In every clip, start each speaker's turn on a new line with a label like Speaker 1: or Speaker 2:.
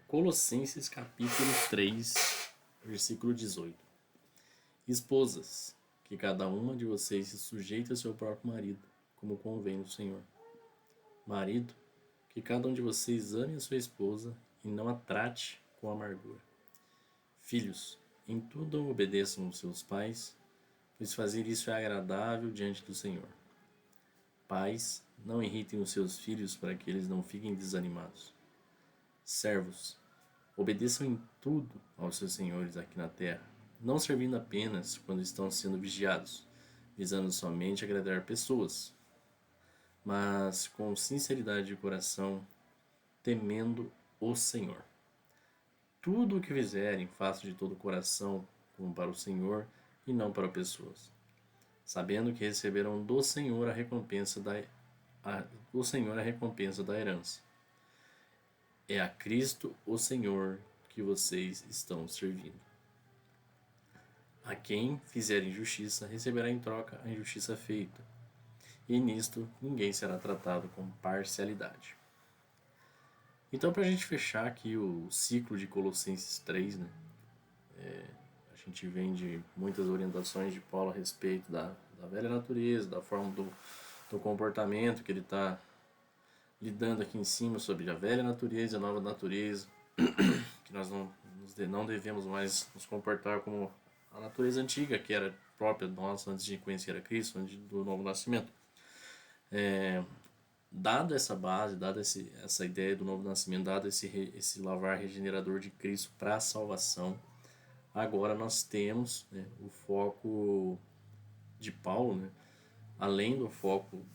Speaker 1: Colossenses capítulo 3, versículo 18. Esposas, que cada uma de vocês se sujeite ao seu próprio marido, como convém no Senhor. Marido, que cada um de vocês ame a sua esposa e não a trate com amargura. Filhos, em tudo obedeçam aos seus pais, pois fazer isso é agradável diante do Senhor. Pais, não irritem os seus filhos para que eles não fiquem desanimados. Servos, obedeçam em tudo aos seus senhores aqui na terra, não servindo apenas quando estão sendo vigiados, visando somente agradar pessoas, mas com sinceridade de coração, temendo o Senhor. Tudo o que fizerem, façam de todo o coração, como para o Senhor e não para pessoas, sabendo que receberão do Senhor a recompensa da herança. É a Cristo, o Senhor, que vocês estão servindo. A quem fizer injustiça, receberá em troca a injustiça feita, e nisto ninguém será tratado com parcialidade. Então, para a gente fechar aqui o ciclo de Colossenses 3, né, a gente vem de muitas orientações de Paulo a respeito da velha natureza, da forma do comportamento que ele está lidando aqui em cima sobre a velha natureza e a nova natureza, que nós não devemos mais nos comportar como a natureza antiga, que era própria nossa antes de conhecer a Cristo, antes do novo nascimento. Dado essa base, dada essa ideia do novo nascimento, dado esse lavar regenerador de Cristo para a salvação, agora nós temos, né, o foco de Paulo, né, além do foco,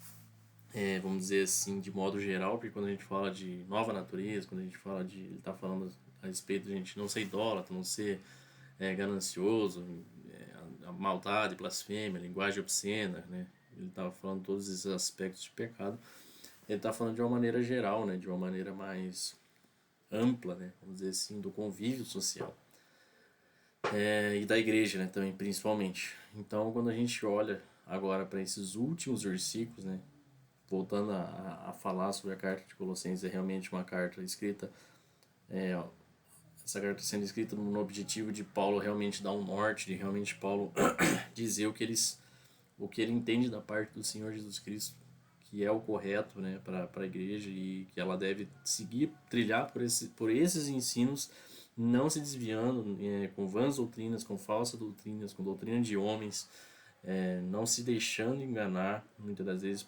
Speaker 1: vamos dizer assim, de modo geral, porque quando a gente fala de nova natureza, quando a gente fala ele está falando a respeito de a gente não ser idólatra, não ser ganancioso, a maldade, blasfêmia, linguagem obscena, né? Ele estava falando todos esses aspectos de pecado. Ele está falando de uma maneira geral, né? De uma maneira mais ampla, né? Vamos dizer assim, do convívio social. E da igreja, né? Também, principalmente. Então, quando a gente olha agora para esses últimos versículos, né? Voltando a falar sobre a carta de Colossenses, é realmente uma carta escrita, essa carta sendo escrita no objetivo de Paulo realmente dar um norte, de realmente Paulo dizer o que ele entende da parte do Senhor Jesus Cristo, que é o correto, né, para a igreja, e que ela deve seguir, trilhar por esses ensinos, não se desviando com vãs doutrinas, com falsas doutrinas, com doutrina de homens, não se deixando enganar, muitas das vezes,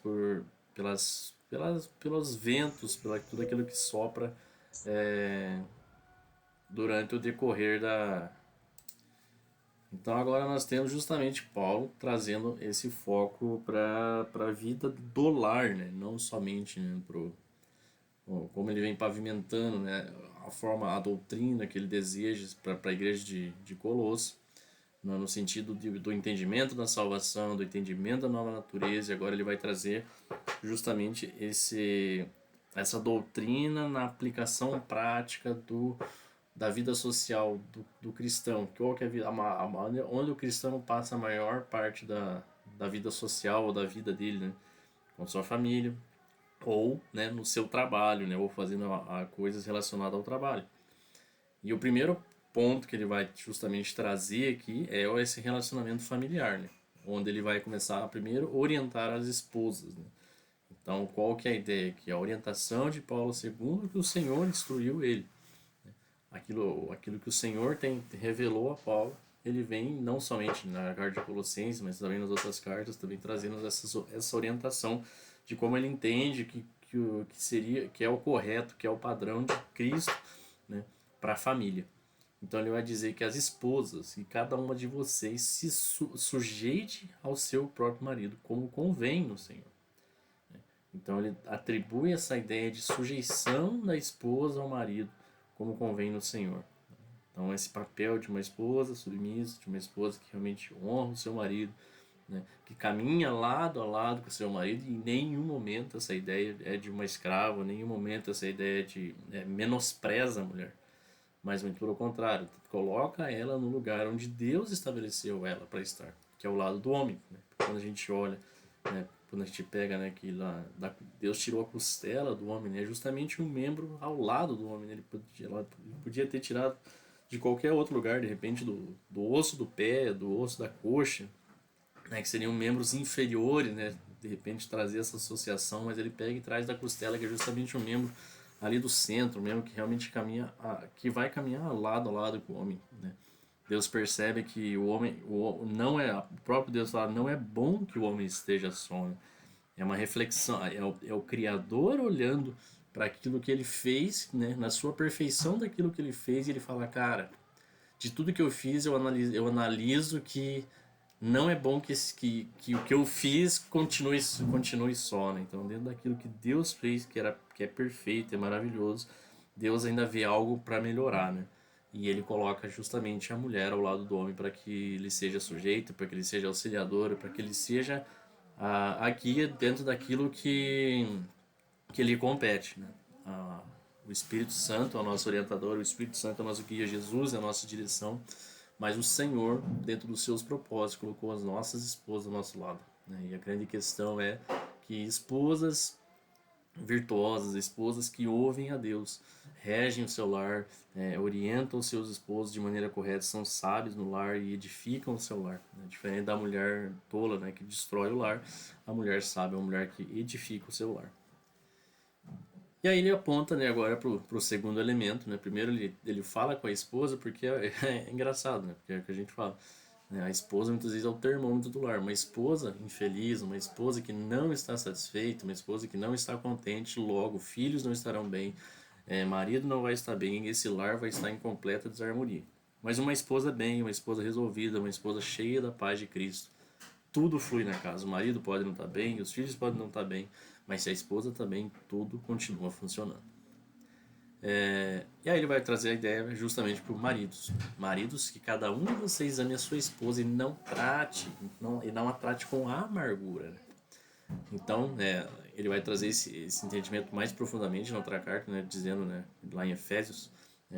Speaker 1: pelos ventos, tudo aquilo que sopra durante o decorrer da... Então agora nós temos justamente Paulo trazendo esse foco para a vida do lar, né? Não somente, né, como ele vem pavimentando, né, a doutrina que ele deseja para a igreja de Colosso, no sentido do entendimento da salvação, do entendimento da nova natureza, e agora ele vai trazer justamente essa doutrina na aplicação prática da vida social do cristão, que é onde o cristão passa a maior parte da vida social ou da vida dele, né, com sua família, ou, né, no seu trabalho, né, ou fazendo coisas relacionadas ao trabalho. E o primeiro ponto que ele vai justamente trazer aqui é esse relacionamento familiar, né, onde ele vai começar a primeiro orientar as esposas, né. Então, qual que é a ideia aqui? A orientação de Paulo II, que o Senhor instruiu ele. Aquilo que o Senhor revelou a Paulo, ele vem não somente na carta de Colossenses, mas também nas outras cartas, também trazendo essa orientação de como ele entende que é o correto, que é o padrão de Cristo, né, para a família. Então ele vai dizer que as esposas, e cada uma de vocês se sujeite ao seu próprio marido, como convém no Senhor. Então ele atribui essa ideia de sujeição da esposa ao marido, como convém no Senhor. Então esse papel de uma esposa submissa, de uma esposa que realmente honra o seu marido, né, que caminha lado a lado com o seu marido, e em nenhum momento essa ideia é de uma escrava, em nenhum momento essa ideia de menospreza a mulher, mas muito pelo contrário, coloca ela no lugar onde Deus estabeleceu ela para estar, que é o lado do homem, né? Quando a gente olha, né, quando a gente pega, né, que lá Deus tirou a costela do homem, né, justamente um membro ao lado do homem, né, ele podia ter tirado de qualquer outro lugar, de repente do osso do pé, do osso da coxa, né, que seriam membros inferiores, né, de repente trazer essa associação, mas ele pega e traz da costela, que é justamente um membro ali do centro, um membro que realmente que vai caminhar lado a lado com o homem, né. Deus percebe que o homem, não é, o próprio Deus fala, não é bom que o homem esteja só, né? É uma reflexão, é o Criador olhando para aquilo que ele fez, né, na sua perfeição daquilo que ele fez, e ele fala, cara, de tudo que eu fiz, eu analiso que não é bom que o que eu fiz continue só, né? Então, dentro daquilo que Deus fez, que é perfeito, é maravilhoso, Deus ainda vê algo para melhorar, né? E ele coloca justamente a mulher ao lado do homem para que ele seja sujeito, para que ele seja auxiliador, para que ele seja a guia dentro daquilo que lhe compete, né? O Espírito Santo é o nosso orientador, o Espírito Santo é o nosso guia, Jesus é a nossa direção, mas o Senhor, dentro dos seus propósitos, colocou as nossas esposas ao nosso lado, né? E a grande questão é que esposas virtuosas, esposas que ouvem a Deus, regem o seu lar, orientam os seus esposos de maneira correta, são sábios no lar e edificam o seu lar, né? Diferente da mulher tola, né, que destrói o lar, a mulher sábia é uma mulher que edifica o seu lar. E aí ele aponta, né, agora pro segundo elemento, né? Primeiro ele fala com a esposa, porque é engraçado, né? Porque é o que a gente fala, né? A esposa muitas vezes é o termômetro do lar. Uma esposa infeliz, uma esposa que não está satisfeita, uma esposa que não está contente, logo filhos não estarão bem, marido não vai estar bem, esse lar vai estar em completa desarmonia. Mas uma esposa bem, uma esposa resolvida, uma esposa cheia da paz de Cristo, tudo flui na casa. O marido pode não estar bem, os filhos podem não estar bem, mas se a esposa está bem, tudo continua funcionando. E aí ele vai trazer a ideia justamente para os maridos. Maridos, que cada um de vocês ame a sua esposa e não a trate com amargura, né? Então, ele vai trazer esse entendimento mais profundamente na outra carta, né, dizendo, né, lá em Efésios,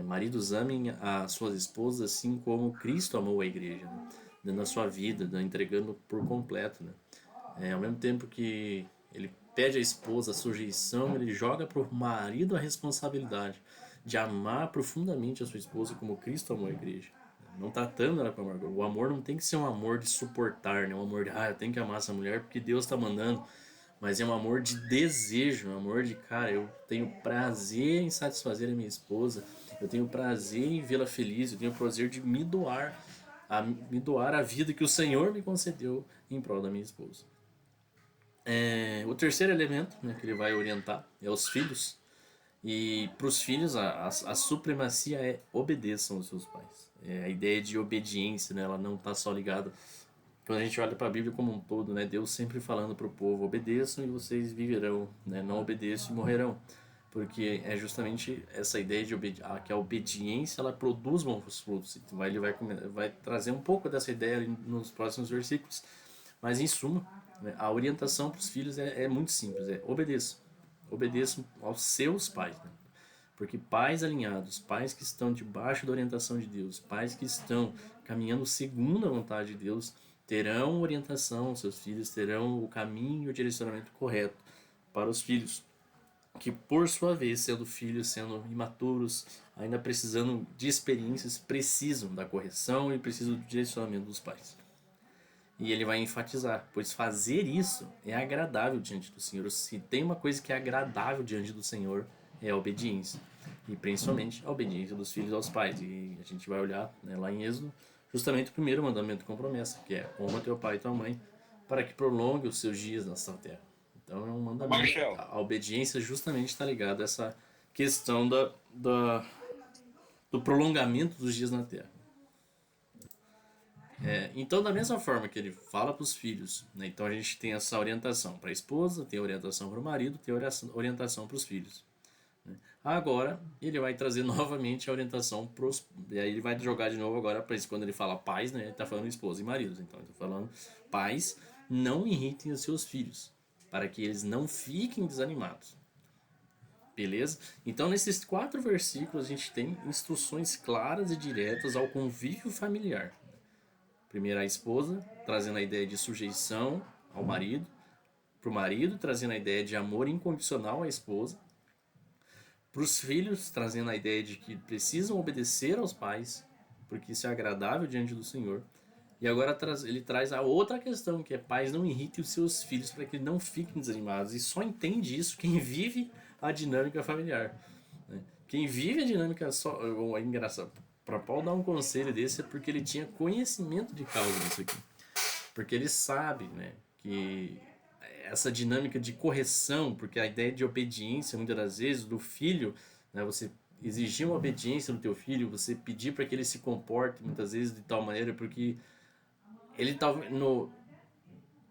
Speaker 1: maridos amem as suas esposas assim como Cristo amou a igreja, né, dando a sua vida, entregando por completo, né. Ao mesmo tempo que ele pede à esposa a sujeição, ele joga para o marido a responsabilidade de amar profundamente a sua esposa como Cristo amou a igreja. Não tratando ela com amargura. O amor não tem que ser um amor de suportar, né? Um amor de, eu tenho que amar essa mulher porque Deus está mandando. Mas é um amor de desejo, um amor de, cara, eu tenho prazer em satisfazer a minha esposa, eu tenho prazer em vê-la feliz, eu tenho prazer de me doar a vida que o Senhor me concedeu em prol da minha esposa. O terceiro elemento, né, que ele vai orientar é os filhos. E para os filhos a supremacia é obedeçam aos seus pais. A ideia de obediência, né, ela não está só ligada. Quando a gente olha para a Bíblia como um todo, né, Deus sempre falando para o povo: obedeçam e vocês viverão, né, não obedeçam e morrerão. Porque é justamente essa ideia de que a obediência ela produz bons frutos. Então, ele vai trazer um pouco dessa ideia nos próximos versículos. Mas em suma, né, a orientação para os filhos é muito simples: obedeçam. Obedeçam aos seus pais. Né? Porque pais alinhados, pais que estão debaixo da orientação de Deus, pais que estão caminhando segundo a vontade de Deus, terão orientação, seus filhos terão o caminho e o direcionamento correto para os filhos, que por sua vez, sendo filhos, sendo imaturos, ainda precisando de experiências, precisam da correção e precisam do direcionamento dos pais. E ele vai enfatizar, pois fazer isso é agradável diante do Senhor. Se tem uma coisa que é agradável diante do Senhor, é a obediência. E principalmente a obediência dos filhos aos pais. E a gente vai olhar, né, lá em Êxodo, justamente o primeiro mandamento com promessa, que é: honra teu pai e tua mãe, para que prolongue os seus dias nessa terra. Então é um mandamento.
Speaker 2: Marcel,
Speaker 1: A obediência justamente está ligada a essa questão do prolongamento dos dias na terra. Então, da mesma forma que ele fala para os filhos, né, então a gente tem essa orientação para a esposa, tem orientação para o marido, tem orientação para os filhos. Né? Agora, ele vai trazer novamente a orientação para os. E aí ele vai jogar de novo agora para isso. Quando ele fala pais, né, ele está falando esposa e maridos. Então, ele está falando: pais, não irritem os seus filhos, para que eles não fiquem desanimados. Beleza? Então, nesses 4 versículos, a gente tem instruções claras e diretas ao convívio familiar. Primeiro a esposa, trazendo a ideia de sujeição ao marido. pro marido, trazendo a ideia de amor incondicional à esposa, para os filhos, trazendo a ideia de que precisam obedecer aos pais, porque isso é agradável diante do Senhor. E agora ele traz a outra questão, que é pais não irritem os seus filhos para que eles não fiquem desanimados. E só entende isso quem vive a dinâmica familiar. Né? Quem vive a dinâmica só. É engraçado. Para Paulo dar um conselho desse é porque ele tinha conhecimento de causa disso aqui. Porque ele sabe, né, que essa dinâmica de correção, porque a ideia de obediência, muitas das vezes, do filho, né, você exigir uma obediência do teu filho, você pedir para que ele se comporte, muitas vezes, de tal maneira, porque ele tá no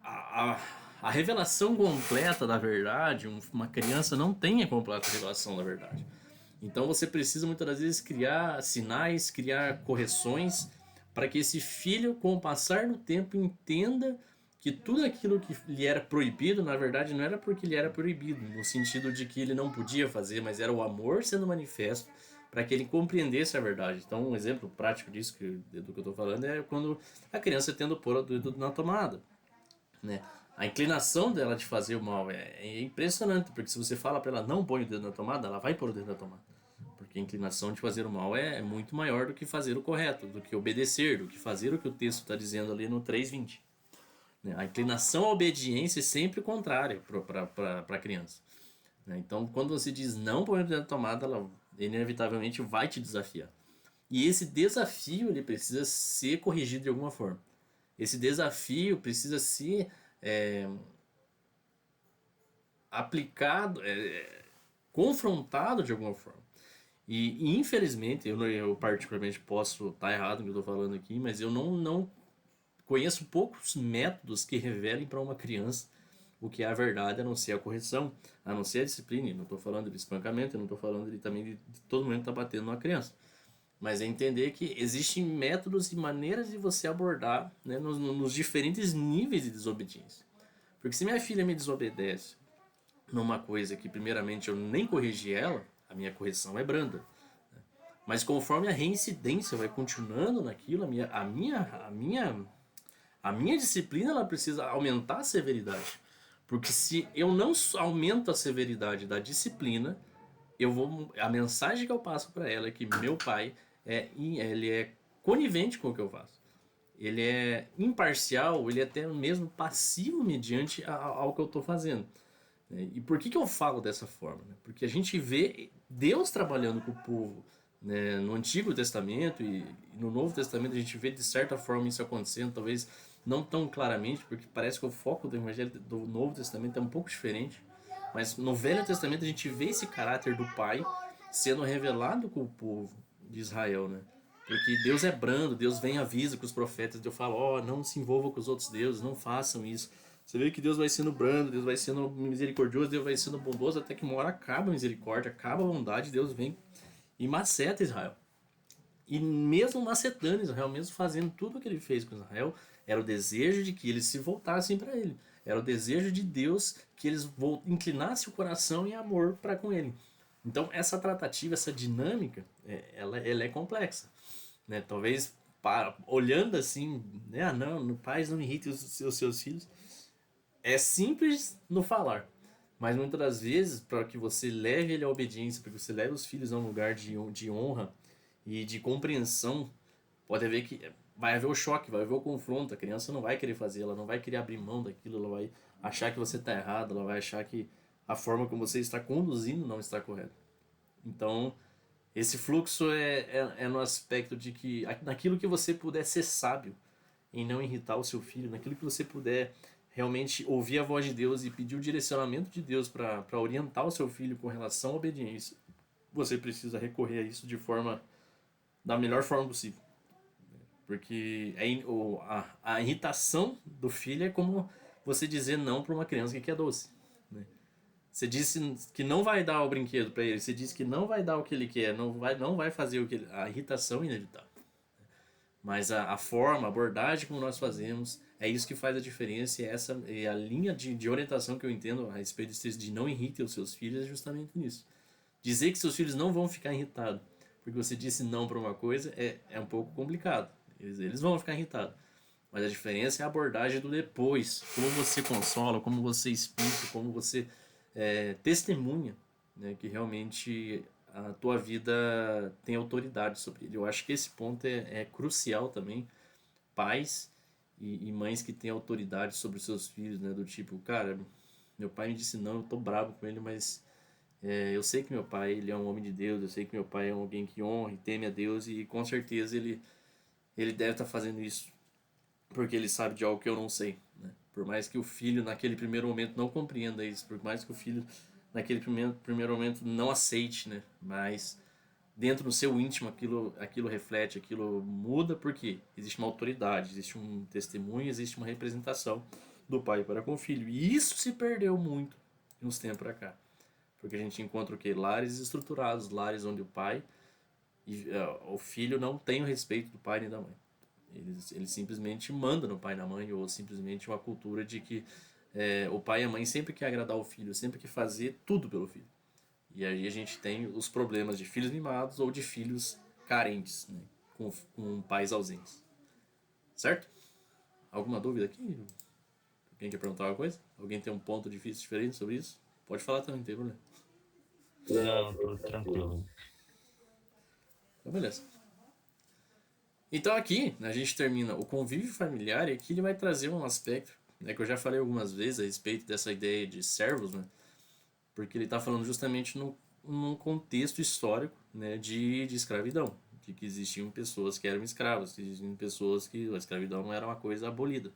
Speaker 1: a, a revelação completa da verdade, uma criança não tem a completa revelação da verdade. Então você precisa muitas das vezes criar sinais, criar correções para que esse filho, com o passar do tempo, entenda que tudo aquilo que lhe era proibido, na verdade, não era porque lhe era proibido, no sentido de que ele não podia fazer, mas era o amor sendo manifesto para que ele compreendesse a verdade. Então, um exemplo prático disso, do que eu estou falando, é quando a criança tendo pôr o dedo na tomada, né? A inclinação dela de fazer o mal é impressionante, porque se você fala para ela não põe o dedo na tomada, ela vai pôr o dedo na tomada. Porque a inclinação de fazer o mal é muito maior do que fazer o correto, do que obedecer, do que fazer o que o texto está dizendo ali no 3:20. Né? A inclinação à obediência é sempre contrária para a criança. Né? Então, quando você diz não põe o dedo na tomada, ela inevitavelmente vai te desafiar. E esse desafio ele precisa ser corrigido de alguma forma. Esse desafio precisa ser aplicado, confrontado de alguma forma. E infelizmente, eu particularmente posso estar errado no que eu estou falando aqui, mas eu não conheço poucos métodos que revelem para uma criança o que é a verdade, a não ser a correção, a não ser a disciplina. Eu não estou falando de espancamento, eu não estou falando também de todo mundo que está batendo numa criança. Mas é entender que existem métodos e maneiras de você abordar, né, nos diferentes níveis de desobediência. Porque se minha filha me desobedece numa coisa que primeiramente eu nem corrigi ela, a minha correção é branda. Mas conforme a reincidência vai continuando naquilo, a minha disciplina ela precisa aumentar a severidade. Porque se eu não aumento a severidade da disciplina, a mensagem que eu passo para ela é que meu pai ele é conivente com o que eu faço. Ele é imparcial, ele é até mesmo passivo mediante ao que eu estou fazendo. E por que eu falo dessa forma? Porque a gente vê Deus trabalhando com o povo, né? No Antigo Testamento e no Novo Testamento a gente vê de certa forma isso acontecendo, talvez não tão claramente, porque parece que o foco do Evangelho do Novo Testamento é um pouco diferente. Mas no Velho Testamento a gente vê esse caráter do Pai sendo revelado com o povo de Israel, né? Porque Deus é brando, Deus vem e avisa com os profetas, Deus fala, não se envolvam com os outros deuses, não façam isso. Você vê que Deus vai sendo brando, Deus vai sendo misericordioso, Deus vai sendo bondoso, até que uma hora acaba a misericórdia, acaba a bondade, Deus vem e maceta Israel. E mesmo macetando Israel, mesmo fazendo tudo o que ele fez com Israel, era o desejo de que eles se voltassem para ele. Era o desejo de Deus que eles inclinassem o coração em amor para com ele. Então essa tratativa, essa dinâmica, ela é complexa. Né? Talvez olhando assim, né? Não, pais não irritem os seus filhos. É simples no falar, mas muitas das vezes, para que você leve ele à obediência, para que você leve os filhos a um lugar de honra e de compreensão, pode haver que vai haver o choque, vai haver o confronto. A criança não vai querer fazer, ela não vai querer abrir mão daquilo, ela vai achar que você está errado, ela vai achar que a forma como você está conduzindo não está correta. Então, esse fluxo é no aspecto de que naquilo que você puder ser sábio, em não irritar o seu filho, naquilo que você puder realmente ouvir a voz de Deus e pedir o direcionamento de Deus para orientar o seu filho com relação à obediência, você precisa recorrer a isso da melhor forma possível. Porque a irritação do filho é como você dizer não para uma criança que quer doce. Né? Você disse que não vai dar o brinquedo para ele, você disse que não vai dar o que ele quer, não vai fazer o que ele... A irritação é inevitável. Mas a forma, a abordagem como nós fazemos, é isso que faz a diferença. E essa é a linha de orientação que eu entendo a respeito de não irrite os seus filhos é justamente nisso. Dizer que seus filhos não vão ficar irritados porque você disse não para uma coisa é um pouco complicado. Eles vão ficar irritados. Mas a diferença é a abordagem do depois. Como você consola, como você explica, como você testemunha, né, que realmente a tua vida tem autoridade sobre ele. Eu acho que esse ponto é crucial também. Pais e mães que têm autoridade sobre os seus filhos, né? Do tipo, cara, meu pai me disse não, eu tô bravo com ele, mas eu sei que meu pai ele é um homem de Deus, eu sei que meu pai é alguém que honra e teme a Deus e com certeza ele deve estar fazendo isso porque ele sabe de algo que eu não sei, né? Por mais que o filho naquele primeiro momento não compreenda isso, por mais que o filho naquele primeiro momento não aceite, né? Mas dentro do seu íntimo aquilo reflete, aquilo muda porque existe uma autoridade, existe um testemunho, existe uma representação do pai para com o filho. E isso se perdeu muito de uns tempos para cá. Porque a gente encontra o quê? Lares estruturados, lares onde o pai e o filho não tem o respeito do pai nem da mãe. Eles simplesmente mandam no pai e na mãe, ou simplesmente uma cultura de que o pai e a mãe sempre quer agradar o filho, sempre quer fazer tudo pelo filho. E aí a gente tem os problemas de filhos mimados ou de filhos carentes, né? Com pais ausentes. Certo? Alguma dúvida aqui? Alguém quer perguntar alguma coisa? Alguém tem um ponto difícil diferente sobre isso? Pode falar também, não tem problema.
Speaker 2: Não, tudo tranquilo.
Speaker 1: Então, beleza. Então aqui a gente termina o convívio familiar e aqui ele vai trazer um aspecto, né, que eu já falei algumas vezes a respeito dessa ideia de servos, né, porque ele está falando justamente num contexto histórico, né, de escravidão, de que existiam pessoas que eram escravas, que existiam pessoas que a escravidão não era uma coisa abolida.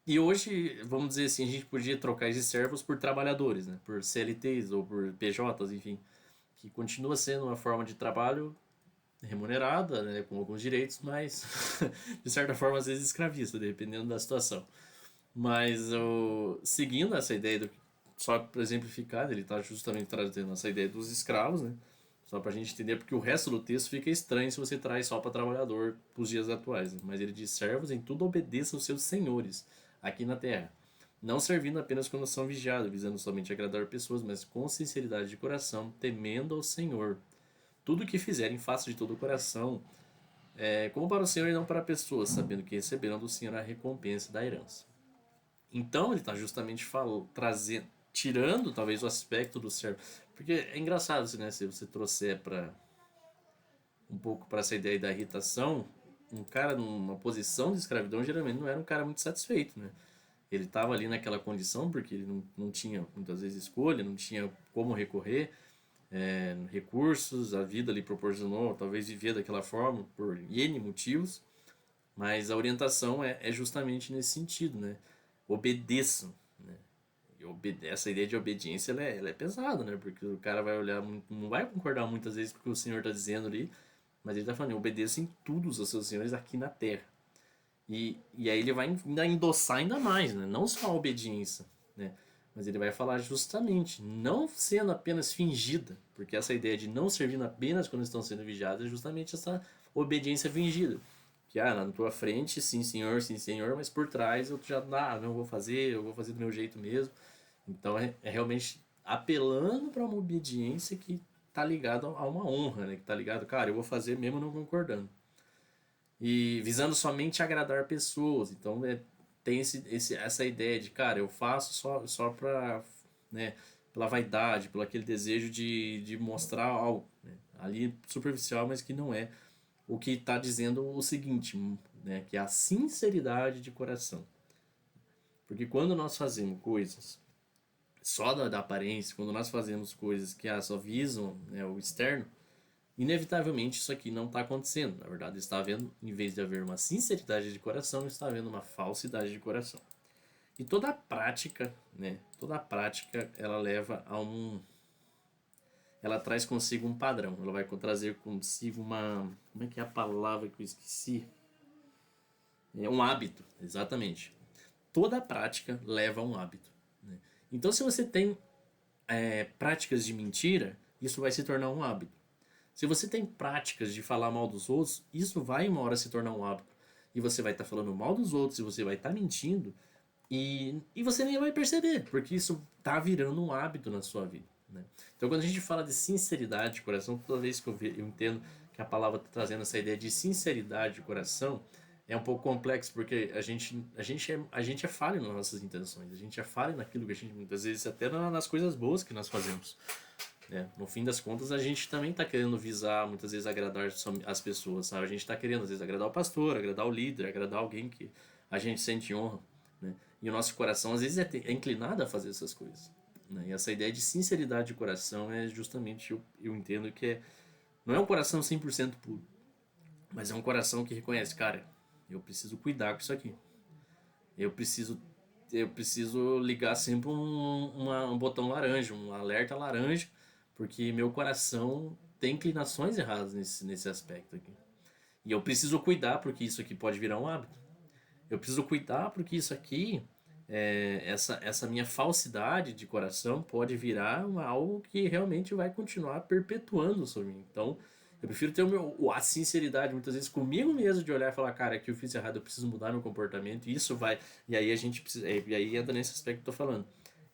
Speaker 1: E hoje, vamos dizer assim, a gente podia trocar esses servos por trabalhadores, né, por CLTs ou por PJs, enfim, que continua sendo uma forma de trabalho remunerada, né, com alguns direitos, mas de certa forma às vezes escravista, dependendo da situação. Mas seguindo essa ideia do só para exemplificar, ele está justamente trazendo essa ideia dos escravos, né? Só para a gente entender, porque o resto do texto fica estranho se você traz só para trabalhador para os dias atuais. Né? Mas ele diz: servos em tudo obedeçam aos seus senhores aqui na terra, não servindo apenas quando são vigiados, visando somente agradar pessoas, mas com sinceridade de coração, temendo ao Senhor. Tudo o que fizerem, faça de todo o coração, como para o Senhor e não para pessoas, sabendo que receberão do Senhor a recompensa da herança. Então ele está justamente trazendo, tirando talvez o aspecto do servo. Porque é engraçado, né? Se você trouxer para um pouco para essa ideia da irritação, um cara numa posição de escravidão geralmente não era um cara muito satisfeito, né? Ele estava ali naquela condição porque ele não tinha muitas vezes escolha, não tinha como recorrer, recursos, a vida lhe proporcionou, talvez vivia daquela forma por N motivos, mas a orientação é justamente nesse sentido, né? Obedeçam, né? Essa ideia de obediência ela é pesada, né? Porque o cara vai olhar, não vai concordar muitas vezes com o que o Senhor está dizendo ali, mas ele está falando, obedeça em tudo aos seus senhores aqui na terra. E aí ele vai ainda endossar ainda mais, né? Não só a obediência, né? Mas ele vai falar justamente, não sendo apenas fingida, porque essa ideia de não servindo apenas quando estão sendo vigiados é justamente essa obediência fingida. Que, na tua frente, sim senhor, mas por trás eu já, não vou fazer, eu vou fazer do meu jeito mesmo. Então é realmente apelando para uma obediência que tá ligado a uma honra, né? Que tá ligado, cara, eu vou fazer mesmo não concordando e visando somente agradar pessoas. Então tem essa ideia de, cara, eu faço só pra, né, pela vaidade, pelo aquele desejo de mostrar algo, né, ali superficial, mas que não é o que está dizendo o seguinte, né, que é a sinceridade de coração. Porque quando nós fazemos coisas só da aparência, quando nós fazemos coisas que só visam, né, o externo, inevitavelmente isso aqui não está acontecendo. Na verdade, está havendo, em vez de haver uma sinceridade de coração, está havendo uma falsidade de coração. E toda a prática, né? Toda a prática, ela leva a ela traz consigo um padrão. Ela vai trazer consigo uma, como é que é a palavra que eu esqueci? É um hábito, exatamente. Toda a prática leva a um hábito. Né? Então, se você tem práticas de mentira, isso vai se tornar um hábito. Se você tem práticas de falar mal dos outros, isso vai uma hora se tornar um hábito. E você vai estar falando mal dos outros, e você vai estar mentindo, e você nem vai perceber, porque isso está virando um hábito na sua vida. Né? Então, quando a gente fala de sinceridade de coração, toda vez que eu entendo que a palavra está trazendo essa ideia de sinceridade de coração, é um pouco complexo, porque a gente é falho nas nossas intenções, a gente é falho naquilo que a gente, muitas vezes, até nas coisas boas que nós fazemos. Né? No fim das contas, a gente também está querendo visar, muitas vezes, agradar as pessoas, sabe? A gente está querendo, às vezes, agradar o pastor, agradar o líder, agradar alguém que a gente sente honra, né? E o nosso coração, às vezes, é inclinado a fazer essas coisas. Né? E essa ideia de sinceridade de coração é justamente, eu entendo que não é um coração 100% puro, mas é um coração que reconhece, cara, eu preciso cuidar com isso aqui. Eu preciso eu preciso ligar sempre um botão laranja, um alerta laranja, porque meu coração tem inclinações erradas nesse aspecto aqui. E eu preciso cuidar porque isso aqui pode virar um hábito. Eu preciso cuidar porque isso aqui, essa minha falsidade de coração pode virar algo que realmente vai continuar perpetuando sobre mim. Então, eu prefiro ter a sinceridade muitas vezes comigo mesmo de olhar e falar, cara, aqui eu fiz errado, eu preciso mudar meu comportamento. E isso vai. E aí a gente precisa. E aí entra nesse aspecto que eu tô falando.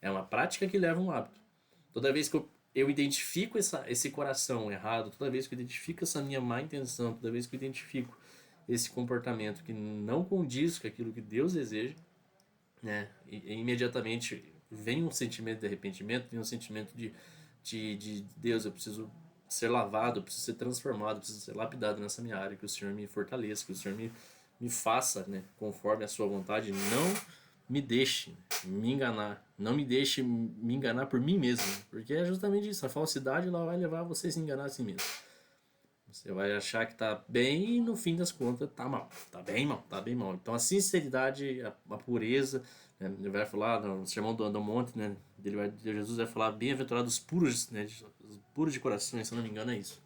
Speaker 1: É uma prática que leva a um hábito. Toda vez que eu identifico esse coração errado, toda vez que eu identifico essa minha má intenção, toda vez que eu identifico esse comportamento que não condiz com aquilo que Deus deseja, né? E imediatamente vem um sentimento de arrependimento, vem um sentimento de Deus, eu preciso ser lavado, eu preciso ser transformado, eu preciso ser lapidado nessa minha área, que o Senhor me fortaleça, que o Senhor me faça, né, conforme a sua vontade, não me deixe me enganar, não me deixe me enganar por mim mesmo, porque é justamente isso, a falsidade ela vai levar você a se enganar a si mesmo. Você vai achar que tá bem e no fim das contas tá mal. Tá bem mal, tá bem mal. Então a sinceridade, a pureza, né? Ele vai falar no Sermão do Monte, né? Jesus vai falar bem-aventurados puros, né? Os puros de coração, se eu não me engano é isso.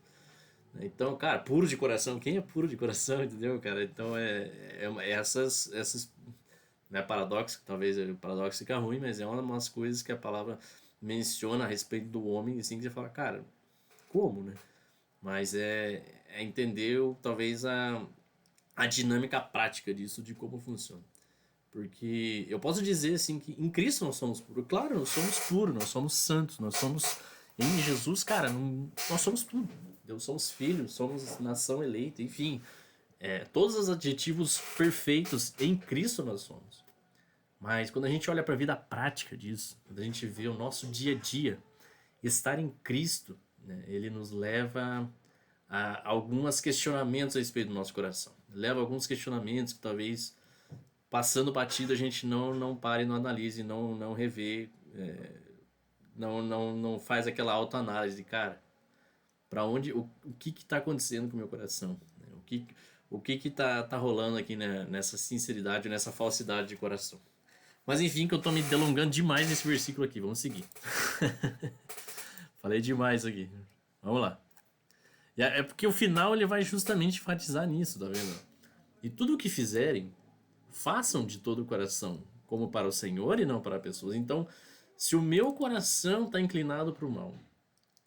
Speaker 1: Então, cara, puro de coração, quem é puro de coração, entendeu, cara? Então essas não é paradoxo, que talvez o paradoxo fica ruim, mas é uma das coisas que a palavra menciona a respeito do homem, assim, que você fala, cara, como, né? Mas é entender talvez a dinâmica prática disso, de como funciona. Porque eu posso dizer assim que em Cristo nós somos puros. Claro, nós somos puros, nós somos santos, nós somos. Em Jesus, cara, nós somos tudo. Deus somos filhos, somos nação eleita, enfim. Todos os adjetivos perfeitos em Cristo nós somos. Mas quando a gente olha para a vida prática disso, quando a gente vê o nosso dia a dia, estar em Cristo, né, ele nos leva a alguns questionamentos a respeito do nosso coração. Leva a alguns questionamentos que talvez passando batido a gente não pare, não analise, não revê, não faz aquela autoanálise de cara, para onde, o que está acontecendo com o meu coração, né? O que tá rolando aqui, né, nessa sinceridade, nessa falsidade de coração. Mas enfim, que eu tô me delongando demais nesse versículo aqui, vamos seguir. Falei demais aqui. Vamos lá. É porque o final ele vai justamente enfatizar nisso, tá vendo? E tudo o que fizerem, façam de todo o coração, como para o Senhor e não para pessoas. Então, se o meu coração está inclinado para o mal,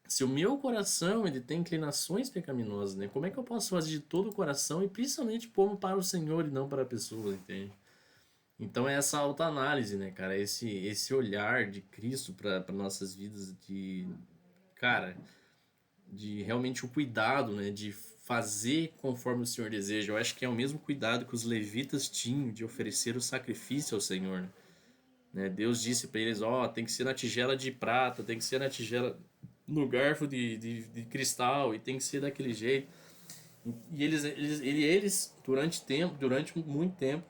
Speaker 1: se o meu coração ele tem inclinações pecaminosas, né? Como é que eu posso fazer de todo o coração e principalmente como para o Senhor e não para pessoas, entende? Então é essa autoanálise, né, cara? Esse olhar de Cristo para nossas vidas, cara, de realmente o cuidado, né, de fazer conforme o Senhor deseja. Eu acho que é o mesmo cuidado que os levitas tinham de oferecer o sacrifício ao Senhor, né? Deus disse para eles, ó, tem que ser na tigela de prata, tem que ser na tigela no garfo de cristal e tem que ser daquele jeito. E eles durante muito tempo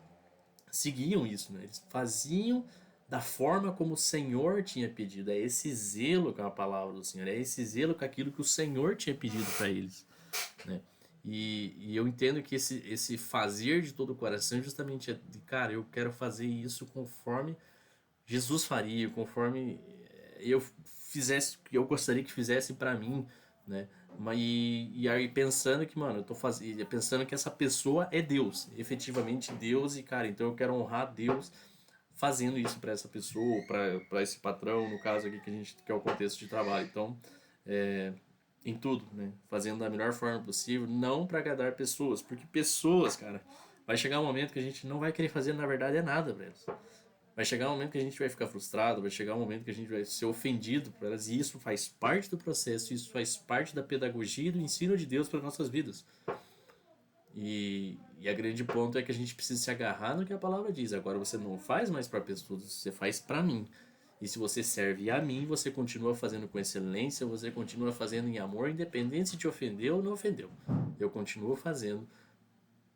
Speaker 1: seguiam isso, né? Eles faziam da forma como o Senhor tinha pedido. É esse zelo com a palavra do Senhor, é esse zelo com aquilo que o Senhor tinha pedido para eles, né? E eu entendo que esse fazer de todo o coração justamente é de, cara, eu quero fazer isso conforme Jesus faria, conforme eu fizesse, que eu gostaria que fizesse para mim, né? E aí pensando que, mano, eu tô fazendo, pensando que essa pessoa é Deus, efetivamente Deus, e cara, então eu quero honrar Deus fazendo isso para essa pessoa, para esse patrão, no caso aqui que é o contexto de trabalho. Então, em tudo, né? Fazendo da melhor forma possível, não para agradar pessoas, porque pessoas, cara, vai chegar um momento que a gente não vai querer fazer, na verdade, é nada pra elas. Vai chegar um momento que a gente vai ficar frustrado, vai chegar um momento que a gente vai ser ofendido por elas, e isso faz parte do processo, isso faz parte da pedagogia e do ensino de Deus para nossas vidas. E E a grande ponto é que a gente precisa se agarrar no que a palavra diz. Agora você não faz mais para pessoas, você faz para mim. E se você serve a mim, você continua fazendo com excelência, você continua fazendo em amor, independente se te ofendeu ou não ofendeu. Eu continuo fazendo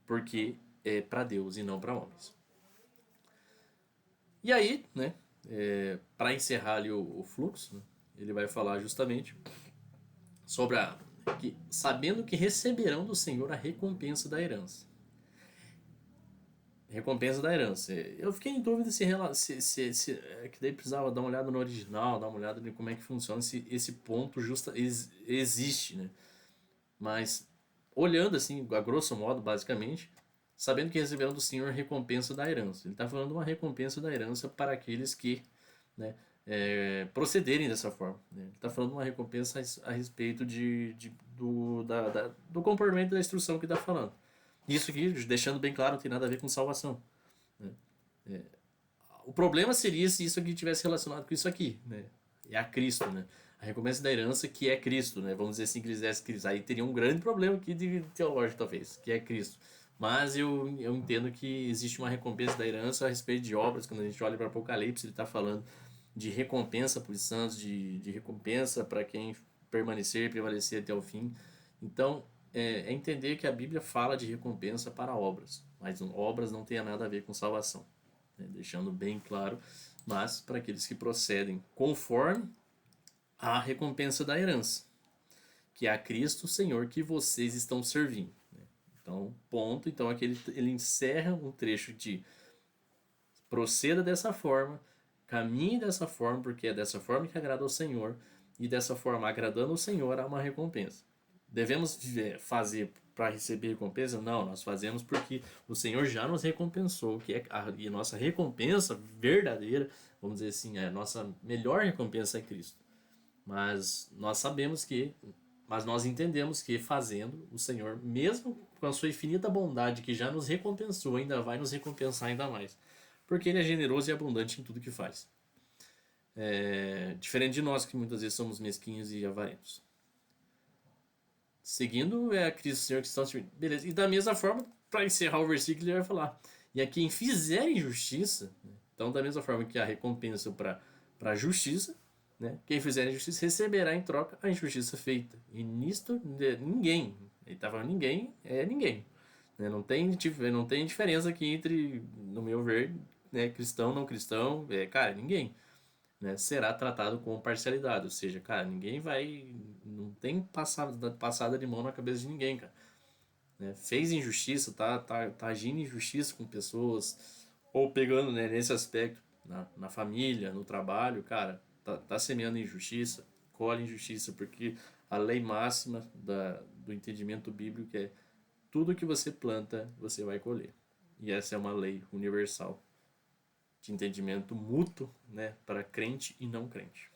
Speaker 1: porque é para Deus e não para homens. E aí, né, para encerrar ali o fluxo, né, ele vai falar justamente sobre sabendo que receberão do Senhor a recompensa da herança. Recompensa da herança. Eu fiquei em dúvida se que daí precisava dar uma olhada no original, dar uma olhada em como é que funciona, se esse ponto existe, né? Mas olhando assim, a grosso modo, basicamente, sabendo que receberão do Senhor recompensa da herança. Ele está falando de uma recompensa da herança para aqueles que, né, procederem dessa forma. Né? Ele está falando de uma recompensa a respeito do comportamento da instrução que está falando. Isso aqui, deixando bem claro, não tem nada a ver com salvação. Né? O problema seria se isso aqui tivesse relacionado com isso aqui, né? É a Cristo, né? A recompensa da herança que é Cristo, né? Vamos dizer assim, que quisesse Cristo. Aí teria um grande problema aqui de teológico, talvez, que é Cristo. Mas eu entendo que existe uma recompensa da herança a respeito de obras. Quando a gente olha para Apocalipse, ele está falando de recompensa para os santos, de recompensa para quem permanecer e prevalecer até o fim. Então, é entender que a Bíblia fala de recompensa para obras, mas obras não tem nada a ver com salvação, né? Deixando bem claro, mas para aqueles que procedem conforme a recompensa da herança, que é a Cristo Senhor que vocês estão servindo. Né? Então, ponto. Então, aqui ele encerra um trecho de proceda dessa forma, caminhe dessa forma, porque é dessa forma que agrada ao Senhor, e dessa forma, agradando ao Senhor, há uma recompensa. Devemos fazer para receber recompensa? Não, nós fazemos porque o Senhor já nos recompensou, que é e a nossa recompensa verdadeira, vamos dizer assim, a nossa melhor recompensa é Cristo. Mas nós sabemos mas nós entendemos que fazendo, o Senhor, mesmo com a sua infinita bondade que já nos recompensou, ainda vai nos recompensar ainda mais. Porque Ele é generoso e abundante em tudo que faz. Diferente de nós, que muitas vezes somos mesquinhos e avarentos. Seguindo a Cristo Senhor que estão servindo. Beleza. E da mesma forma, para encerrar o versículo, ele vai falar: e a quem fizer injustiça, né? Então, da mesma forma que a recompensa para a justiça, né? Quem fizer injustiça receberá em troca a injustiça feita. E nisto, ninguém, ele está falando ninguém, é ninguém. Né? Não tem diferença aqui entre, no meu ver, né, cristão, não cristão, cara, ninguém. Né, será tratado com parcialidade, ou seja, cara, ninguém vai, não tem passada de mão na cabeça de ninguém, cara. Né, fez injustiça, tá agindo injustiça com pessoas, ou pegando, né, nesse aspecto, na família, no trabalho, cara, tá semeando injustiça, colhe injustiça, porque a lei máxima do entendimento bíblico é tudo que você planta, você vai colher. E essa é uma lei universal de entendimento mútuo, né, para crente e não crente.